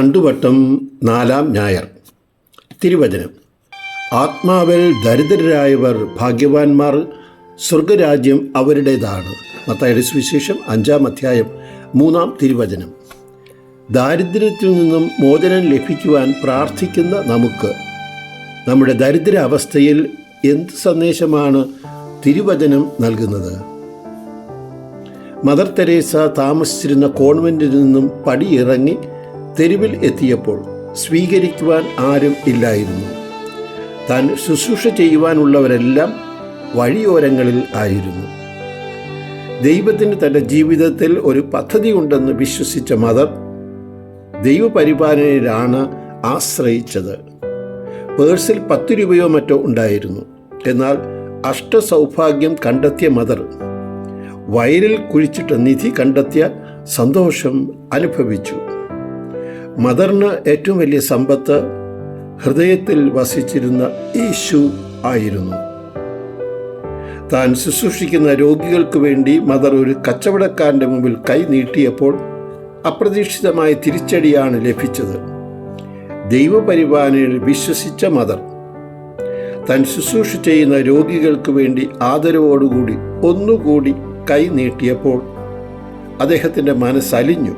ആണ്ടുവട്ടം 4-ാം ഞായർ. തിരുവചനം: ആത്മാവിൽ ദരിദ്രരായവർ ഭാഗ്യവാന്മാർ, സ്വർഗരാജ്യം അവരുടേതാണ്. മത്തായിയുടെ സുവിശേഷം 5-ാം അധ്യായം 3-ാം തിരുവചനം. ദാരിദ്ര്യത്തിൽ നിന്നും മോചനം ലഭിക്കുവാൻ പ്രാർത്ഥിക്കുന്ന നമുക്ക് നമ്മുടെ ദരിദ്ര അവസ്ഥയിൽ എന്ത് സന്ദേശമാണ് തിരുവചനം നൽകുന്നത്? മദർ തെരേസ താമസിച്ചിരുന്ന കോൺവെൻറ്റിൽ നിന്നും പടിയിറങ്ങി തെരുവിൽ എത്തിയപ്പോൾ സ്വീകരിക്കുവാൻ ആരും ഇല്ലായിരുന്നു. താൻ ശുശ്രൂഷ ചെയ്യുവാനുള്ളവരെല്ലാം വഴിയോരങ്ങളിൽ ആയിരുന്നു. ദൈവത്തിന് തൻ്റെ ജീവിതത്തിൽ ഒരു പദ്ധതി ഉണ്ടെന്ന് വിശ്വസിച്ച മദർ ദൈവപരിപാലനയിലാണ് ആശ്രയിച്ചത്. പേഴ്സിൽ 10 രൂപയോ മറ്റോ ഉണ്ടായിരുന്നു. എന്നാൽ അഷ്ടസൗഭാഗ്യം കണ്ടെത്തിയ മദർ വയലിൽ കുഴിച്ചിട്ട നിധി കണ്ടെത്തിയ സന്തോഷം അനുഭവിച്ചു. മദറിന് ഏറ്റവും വലിയ സമ്പത്ത് ഹൃദയത്തിൽ വസിച്ചിരുന്ന യേശു ആയിരുന്നു. താൻ ശുശ്രൂഷിക്കുന്ന രോഗികൾക്ക് വേണ്ടി മദർ ഒരു കച്ചവടക്കാരൻ്റെ മുമ്പിൽ കൈ നീട്ടിയപ്പോൾ അപ്രതീക്ഷിതമായ തിരിച്ചടിയാണ് ലഭിച്ചത്. ദൈവപരിപാലനയിൽ വിശ്വസിച്ച മദർ താൻ ശുശ്രൂഷ ചെയ്യുന്ന രോഗികൾക്ക് വേണ്ടി ആദരവോടുകൂടി ഒന്നുകൂടി കൈ നീട്ടിയപ്പോൾ അദ്ദേഹത്തിൻ്റെ മനസ്സലിഞ്ഞു.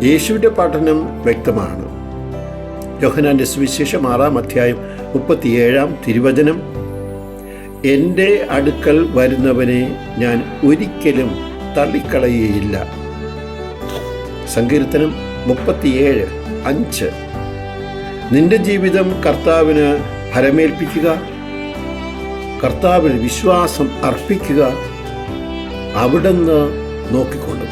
യേശുവിൻ്റെ പഠനം വ്യക്തമാണ്. യോഹന്നാൻ്റെ സുവിശേഷം 6-ാം അധ്യായം 37-ാം തിരുവചനം: എൻ്റെ അടുക്കൽ വരുന്നവനെ ഞാൻ ഒരിക്കലും തള്ളിക്കളയുകയില്ല. സങ്കീർത്തനം 37:5. നിന്റെ ജീവിതം കർത്താവിന് ഫലമേൽപ്പിക്കുക, കർത്താവിൽ വിശ്വാസം അർപ്പിക്കുക, അവിടുന്ന് നോക്കിക്കൊള്ളും.